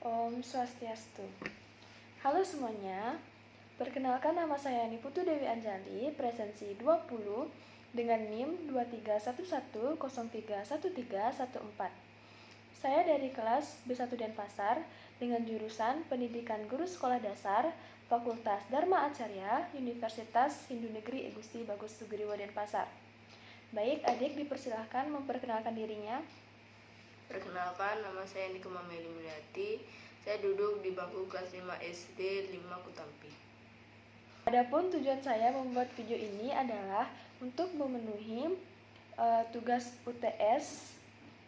Om Swastiastu. Halo semuanya, perkenalkan nama saya Niputu Dewi Anjali, presensi 20 dengan NIM 2311031314. Saya dari kelas B1 Denpasar dengan jurusan Pendidikan Guru Sekolah Dasar, Fakultas Dharma Acarya, Universitas Hindu Negeri Igusti Bagus Sugriwo Denpasar. Baik, adik dipersilahkan memperkenalkan dirinya. Perkenalkan, nama saya Nikema Meli Mulyati. Saya duduk di bangku kelas 5 SD 5 Kutampi. Adapun tujuan saya membuat video ini adalah untuk memenuhi tugas UTS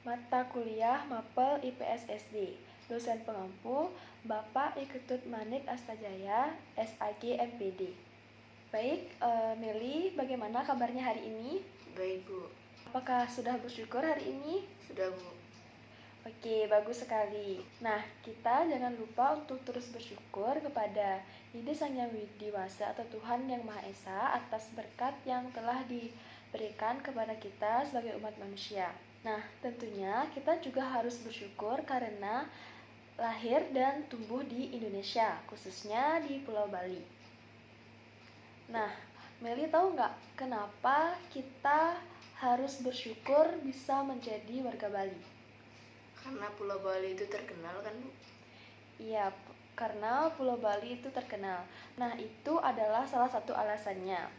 mata kuliah Mapel IPS SD. Dosen pengampu Bapak Iketut Manik Astajaya, SAG MPD. Baik, Meli, bagaimana kabarnya hari ini? Baik, Bu. Apakah sudah bersyukur hari ini? Sudah, Bu. Oke, bagus sekali. Nah, kita jangan lupa untuk terus bersyukur kepada Ide Sang Yang Widiwasa atau Tuhan Yang Maha Esa atas berkat yang telah diberikan kepada kita sebagai umat manusia. Nah, tentunya kita juga harus bersyukur karena lahir dan tumbuh di Indonesia, khususnya di Pulau Bali. Nah, Meli tahu nggak kenapa kita harus bersyukur bisa menjadi warga Bali? Karena Pulau Bali itu terkenal kan, Bu? Iya, karena Pulau Bali itu terkenal. Nah, itu adalah salah satu alasannya.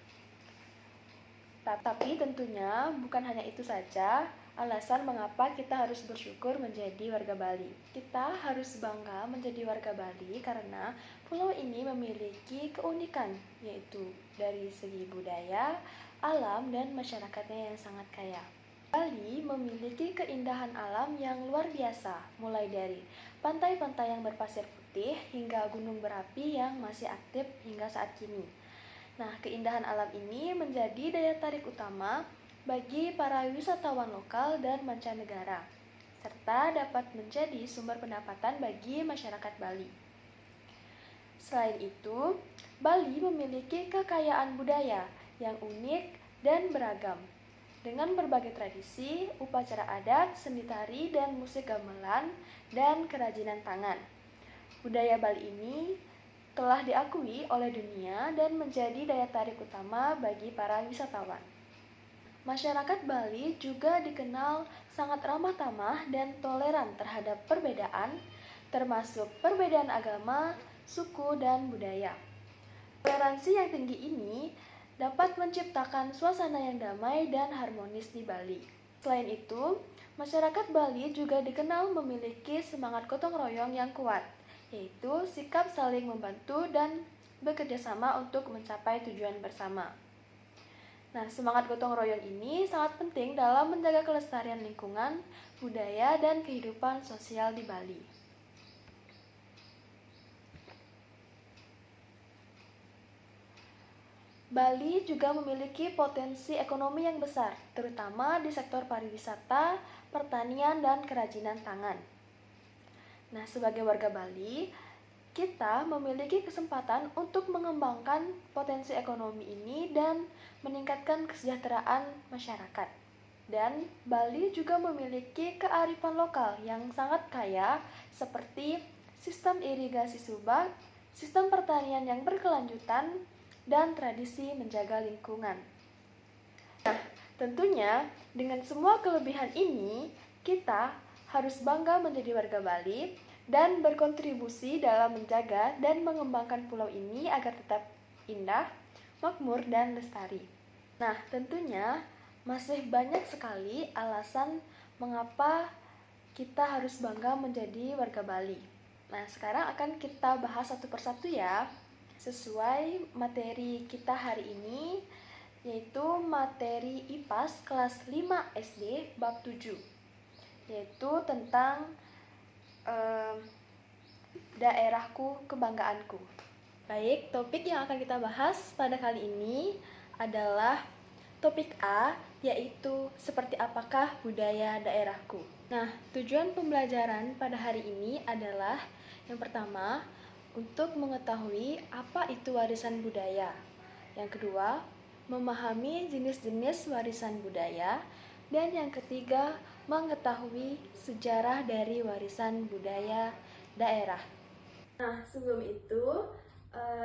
Tapi tentunya bukan hanya itu saja alasan mengapa kita harus bersyukur menjadi warga Bali. Kita harus bangga menjadi warga Bali karena pulau ini memiliki keunikan, yaitu dari segi budaya, alam, dan masyarakatnya yang sangat kaya. Bali memiliki keindahan alam yang luar biasa, mulai dari pantai-pantai yang berpasir putih hingga gunung berapi yang masih aktif hingga saat kini. Nah, keindahan alam ini menjadi daya tarik utama bagi para wisatawan lokal dan mancanegara, serta dapat menjadi sumber pendapatan bagi masyarakat Bali. Selain itu, Bali memiliki kekayaan budaya yang unik dan beragam, dengan berbagai tradisi, upacara adat, seni tari, dan musik gamelan, dan kerajinan tangan. Budaya Bali ini telah diakui oleh dunia dan menjadi daya tarik utama bagi para wisatawan. Masyarakat Bali juga dikenal sangat ramah tamah dan toleran terhadap perbedaan, termasuk perbedaan agama, suku, dan budaya. Toleransi yang tinggi ini dapat menciptakan suasana yang damai dan harmonis di Bali. Selain itu, masyarakat Bali juga dikenal memiliki semangat gotong royong yang kuat, yaitu sikap saling membantu dan bekerja sama untuk mencapai tujuan bersama. Nah, semangat gotong royong ini sangat penting dalam menjaga kelestarian lingkungan, budaya, dan kehidupan sosial di Bali. Bali juga memiliki potensi ekonomi yang besar, terutama di sektor pariwisata, pertanian, dan kerajinan tangan. Nah, sebagai warga Bali, kita memiliki kesempatan untuk mengembangkan potensi ekonomi ini dan meningkatkan kesejahteraan masyarakat. Dan Bali juga memiliki kearifan lokal yang sangat kaya seperti sistem irigasi subak, sistem pertanian yang berkelanjutan, dan tradisi menjaga lingkungan. Nah, tentunya dengan semua kelebihan ini, kita harus bangga menjadi warga Bali dan berkontribusi dalam menjaga dan mengembangkan pulau ini agar tetap indah, makmur, dan lestari. Nah, tentunya masih banyak sekali alasan mengapa kita harus bangga menjadi warga Bali. Nah, sekarang akan kita bahas satu persatu ya, sesuai materi kita hari ini, yaitu materi IPAS kelas 5 SD bab 7, yaitu tentang daerahku kebanggaanku. Baik, topik yang akan kita bahas pada kali ini adalah topik A, yaitu seperti apakah budaya daerahku. Nah, tujuan pembelajaran pada hari ini adalah yang pertama, untuk mengetahui apa itu warisan budaya. Yang kedua, memahami jenis-jenis warisan budaya. Dan yang ketiga, mengetahui sejarah dari warisan budaya daerah. Nah, sebelum itu,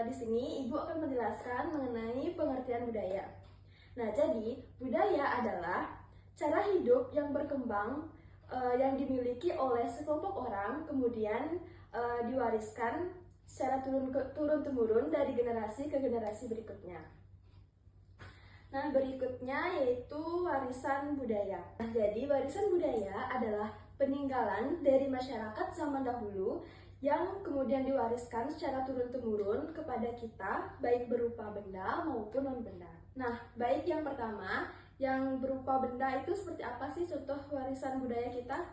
di sini Ibu akan menjelaskan mengenai pengertian budaya. Nah, jadi budaya adalah cara hidup yang berkembang yang dimiliki oleh sekelompok orang, kemudian diwariskan secara turun-temurun dari generasi ke generasi berikutnya. Nah, berikutnya yaitu warisan budaya. Nah, jadi warisan budaya adalah peninggalan dari masyarakat zaman dahulu yang kemudian diwariskan secara turun-temurun kepada kita, baik berupa benda maupun non-benda. Nah, baik yang pertama, yang berupa benda itu seperti apa sih contoh warisan budaya kita?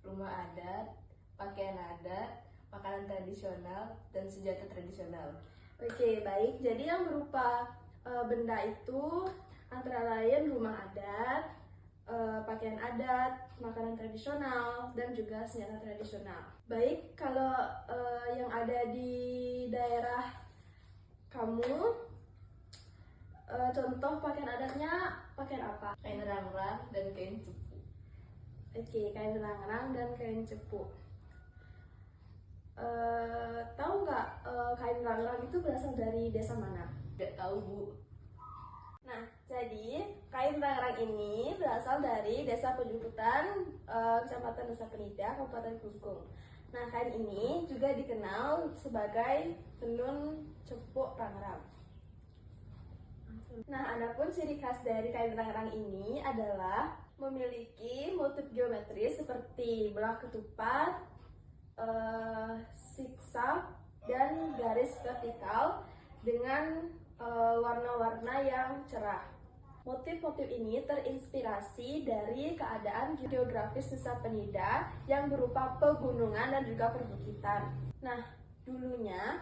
Rumah adat, pakaian adat, makanan tradisional, dan senjata tradisional. Oke, baik. Jadi yang berupa benda itu antara lain rumah adat, pakaian adat, makanan tradisional, dan juga senjata tradisional. Baik, kalau yang ada di daerah kamu, contoh pakaian adatnya pakaian apa? Kain rangrang dan kain cupu. Oke, kain rangrang dan kain cepu. Tahu nggak kain rangrang itu berasal dari desa mana? Tidak tahu, Bu. Nah, jadi kain rangrang ini berasal dari Desa Penjemputan, Kecamatan Nusa Penida, Kabupaten Klungkung. Nah, kain ini juga dikenal sebagai tenun cepuk rangrang. Nah, adapun ciri khas dari kain rangrang ini adalah memiliki motif geometris seperti belah ketupat, zigzag, dan garis vertikal dengan warna-warna yang cerah. Motif-motif ini terinspirasi dari keadaan geografis Nusa Penida yang berupa pegunungan dan juga perbukitan. Nah, dulunya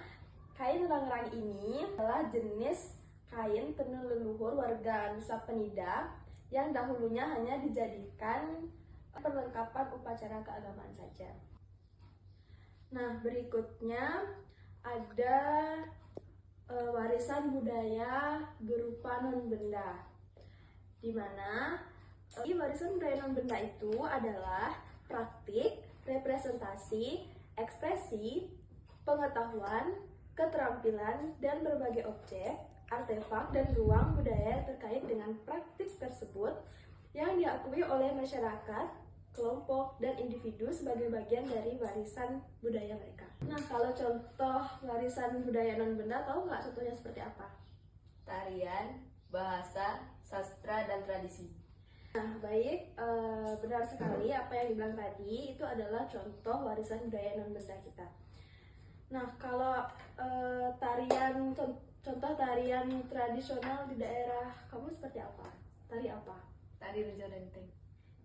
kain rangrang ini adalah jenis kain tenun leluhur warga Nusa Penida yang dahulunya hanya dijadikan perlengkapan upacara keagamaan saja. Nah, berikutnya ada warisan budaya berupa non-benda, di mana warisan budaya non-benda itu adalah praktik, representasi, ekspresi, pengetahuan, keterampilan, dan berbagai objek, artefak, dan ruang budaya terkait dengan praktik tersebut yang diakui oleh masyarakat, kelompok, dan individu sebagai bagian dari warisan budaya mereka. Nah, kalau contoh warisan budaya non-benda, tahu nggak contohnya seperti apa? Tarian, bahasa, sastra, dan tradisi. Nah, baik, benar sekali apa yang dibilang tadi, itu adalah contoh warisan budaya non-benda kita. Nah, kalau contoh tarian tradisional di daerah kamu seperti apa? Tari apa? Tari Reja Renteng.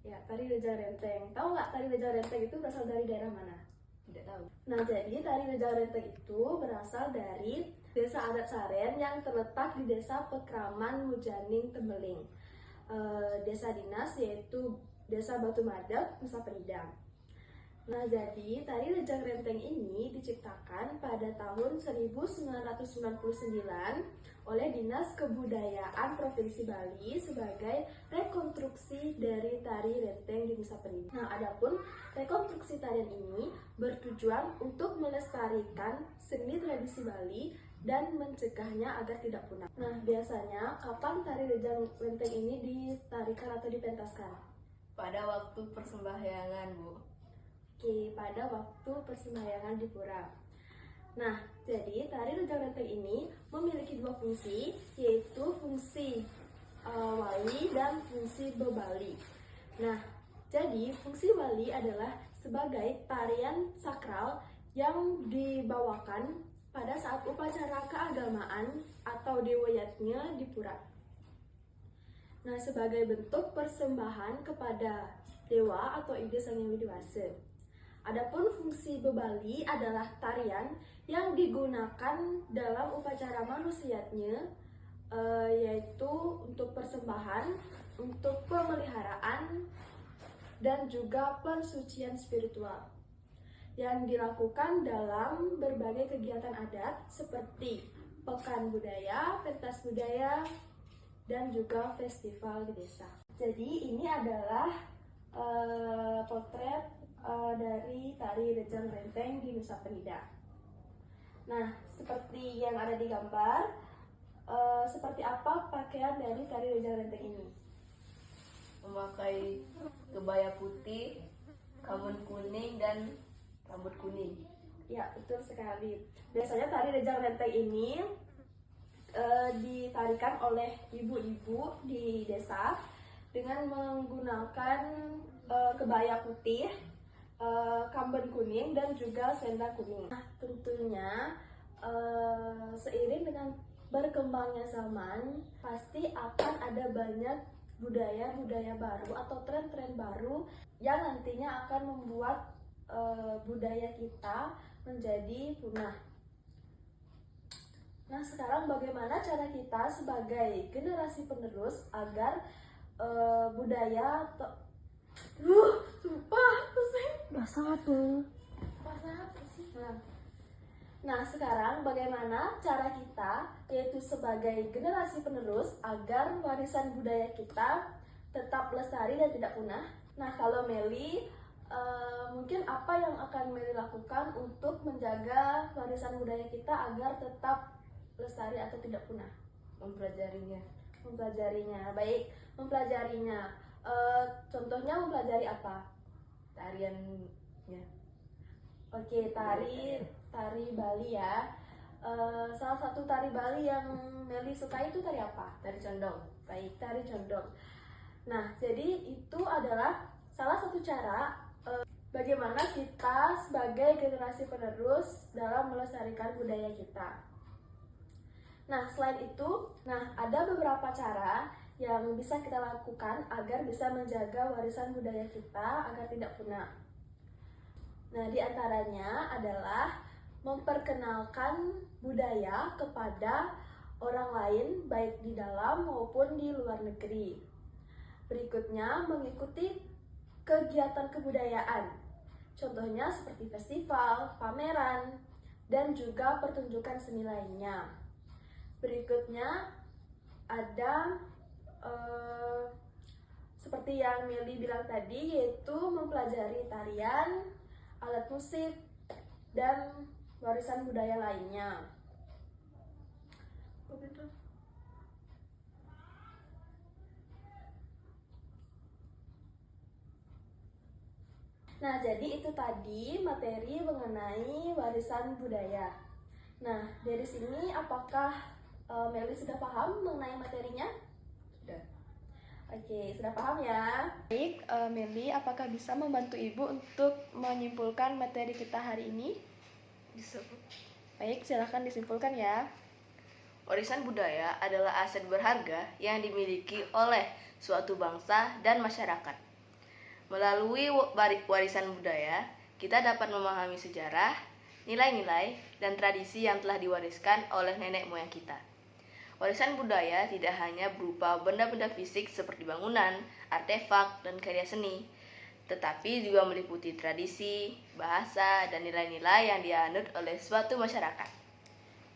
Ya, tari Reja Renteng. Tahu nggak tari Reja Renteng itu berasal dari daerah mana? Tidak tahu. Nah, jadi tari Reja Renteng itu berasal dari Desa Adat Saren yang terletak di Desa Pekraman Mujaning Tembeling. Desa dinas yaitu Desa Batu Madeg, Nusa Penida. Nah, jadi tari Rejang Renteng ini diciptakan pada tahun 1999 oleh Dinas Kebudayaan Provinsi Bali sebagai rekonstruksi dari tari renteng di Nusa Penida. Nah, adapun rekonstruksi tarian ini bertujuan untuk melestarikan seni tradisi Bali dan mencegahnya agar tidak punah. Nah, biasanya kapan tari Rejang Renteng ini ditarikan atau dipentaskan? Pada waktu persembahyangan, Bu. Oke, pada waktu persembahyangan di pura. Nah, jadi tari Rejang Renteng ini memiliki dua fungsi, yaitu fungsi wali dan fungsi bebali. Nah, jadi fungsi wali adalah sebagai tarian sakral yang dibawakan pada saat upacara keagamaan atau dewayatnya di pura. Nah, sebagai bentuk persembahan kepada dewa atau ide Sang Hyang Widi-Wasa. Adapun fungsi bebali adalah tarian yang digunakan dalam upacara manusiatnya, yaitu untuk persembahan, untuk pemeliharaan, dan juga persucian spiritual yang dilakukan dalam berbagai kegiatan adat seperti pekan budaya, pentas budaya, dan juga festival di desa. Jadi ini adalah potret dari tari Rejang Renteng di Nusa Penida. Nah, seperti yang ada di gambar, seperti apa pakaian dari tari Rejang Renteng ini? Memakai kebaya putih, kamen kuning, dan rambut kuning. Ya, betul sekali. Biasanya tari Rejang Renteng ini ditarikan oleh ibu-ibu di desa dengan menggunakan kebaya putih, kamben kuning, dan juga selendang kuning. Nah, tentunya seiring dengan berkembangnya zaman, pasti akan ada banyak budaya-budaya baru atau tren-tren baru yang nantinya akan membuat budaya kita menjadi punah. Nah, sekarang bagaimana cara kita sebagai generasi penerus agar budaya sumpah pusing. Bahasa apa? Bahasa apa sih? Nah, sekarang bagaimana cara kita, yaitu sebagai generasi penerus, agar warisan budaya kita tetap lestari dan tidak punah? Nah, kalau Meli, mungkin apa yang akan Meli lakukan untuk menjaga warisan budaya kita agar tetap lestari atau tidak punah? Mempelajarinya. Mempelajarinya, baik. Mempelajarinya, contohnya mempelajari apa? Tariannya. Oke, tari Bali ya. Salah satu tari Bali yang Meli sukai itu tari apa? Tari condong. Baik, tari condong. Nah, jadi itu adalah salah satu cara bagaimana kita sebagai generasi penerus dalam melestarikan budaya kita. Nah, selain itu, ada beberapa cara yang bisa kita lakukan agar bisa menjaga warisan budaya kita agar tidak punah. Nah, di antaranya adalah memperkenalkan budaya kepada orang lain baik di dalam maupun di luar negeri. Berikutnya, mengikuti kegiatan kebudayaan. Contohnya seperti festival, pameran, dan juga pertunjukan seni lainnya. Berikutnya ada seperti yang Meli bilang tadi, yaitu mempelajari tarian, alat musik, dan warisan budaya lainnya. Nah, jadi itu tadi materi mengenai warisan budaya. Nah, dari sini apakah Meli sudah paham mengenai materinya? Sudah. Oke, sudah paham ya? Baik, Meli, apakah bisa membantu Ibu untuk menyimpulkan materi kita hari ini? Bisa, Bu. Baik, silahkan disimpulkan ya. Warisan budaya adalah aset berharga yang dimiliki oleh suatu bangsa dan masyarakat. Melalui warisan budaya, kita dapat memahami sejarah, nilai-nilai, dan tradisi yang telah diwariskan oleh nenek moyang kita. Warisan budaya tidak hanya berupa benda-benda fisik seperti bangunan, artefak, dan karya seni, tetapi juga meliputi tradisi, bahasa, dan nilai-nilai yang dianut oleh suatu masyarakat.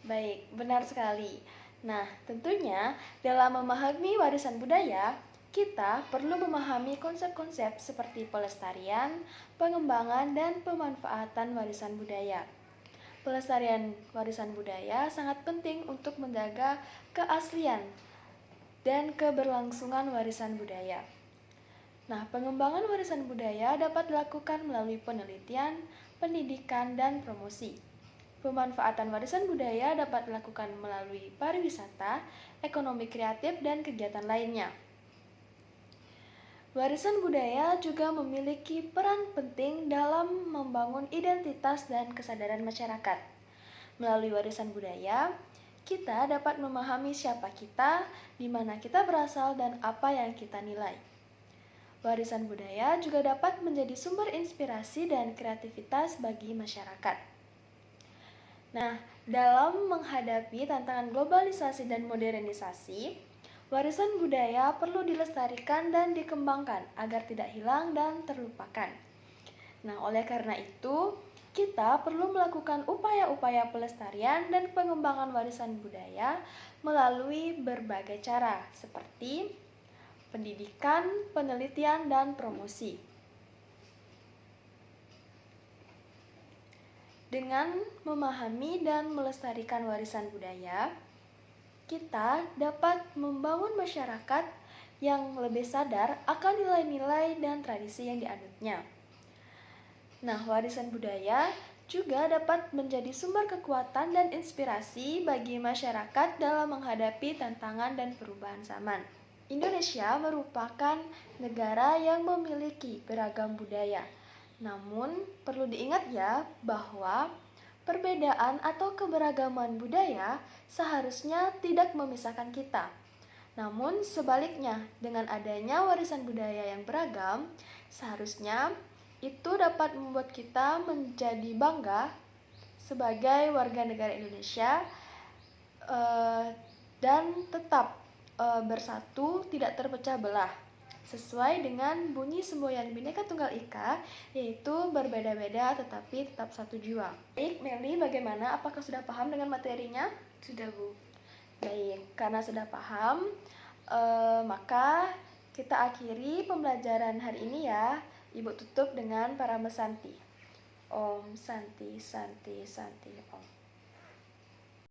Baik, benar sekali. Nah, tentunya dalam memahami warisan budaya, kita perlu memahami konsep-konsep seperti pelestarian, pengembangan, dan pemanfaatan warisan budaya. Pelestarian warisan budaya sangat penting untuk menjaga keaslian dan keberlangsungan warisan budaya. Nah, pengembangan warisan budaya dapat dilakukan melalui penelitian, pendidikan, dan promosi. Pemanfaatan warisan budaya dapat dilakukan melalui pariwisata, ekonomi kreatif, dan kegiatan lainnya. Warisan budaya juga memiliki peran penting dalam membangun identitas dan kesadaran masyarakat. Melalui warisan budaya, kita dapat memahami siapa kita, di mana kita berasal, dan apa yang kita nilai. Warisan budaya juga dapat menjadi sumber inspirasi dan kreativitas bagi masyarakat. Nah, dalam menghadapi tantangan globalisasi dan modernisasi, warisan budaya perlu dilestarikan dan dikembangkan agar tidak hilang dan terlupakan. Nah, oleh karena itu, kita perlu melakukan upaya-upaya pelestarian dan pengembangan warisan budaya melalui berbagai cara, seperti pendidikan, penelitian, dan promosi. Dengan memahami dan melestarikan warisan budaya, kita dapat membangun masyarakat yang lebih sadar akan nilai-nilai dan tradisi yang dianutnya. Nah, warisan budaya juga dapat menjadi sumber kekuatan dan inspirasi bagi masyarakat dalam menghadapi tantangan dan perubahan zaman. Indonesia merupakan negara yang memiliki beragam budaya. Namun, perlu diingat ya bahwa perbedaan atau keberagaman budaya seharusnya tidak memisahkan kita. Namun, sebaliknya, dengan adanya warisan budaya yang beragam, seharusnya itu dapat membuat kita menjadi bangga sebagai warga negara Indonesia dan tetap bersatu, tidak terpecah belah. Sesuai dengan bunyi semboyan Bhinneka Tunggal Ika, yaitu berbeda-beda tetapi tetap satu jua. Baik, Meli, bagaimana? Apakah sudah paham dengan materinya? Sudah, Bu. Baik, karena sudah paham, maka kita akhiri pembelajaran hari ini ya. Ibu tutup dengan Parama Santi. Om Santi Santi Santi Om.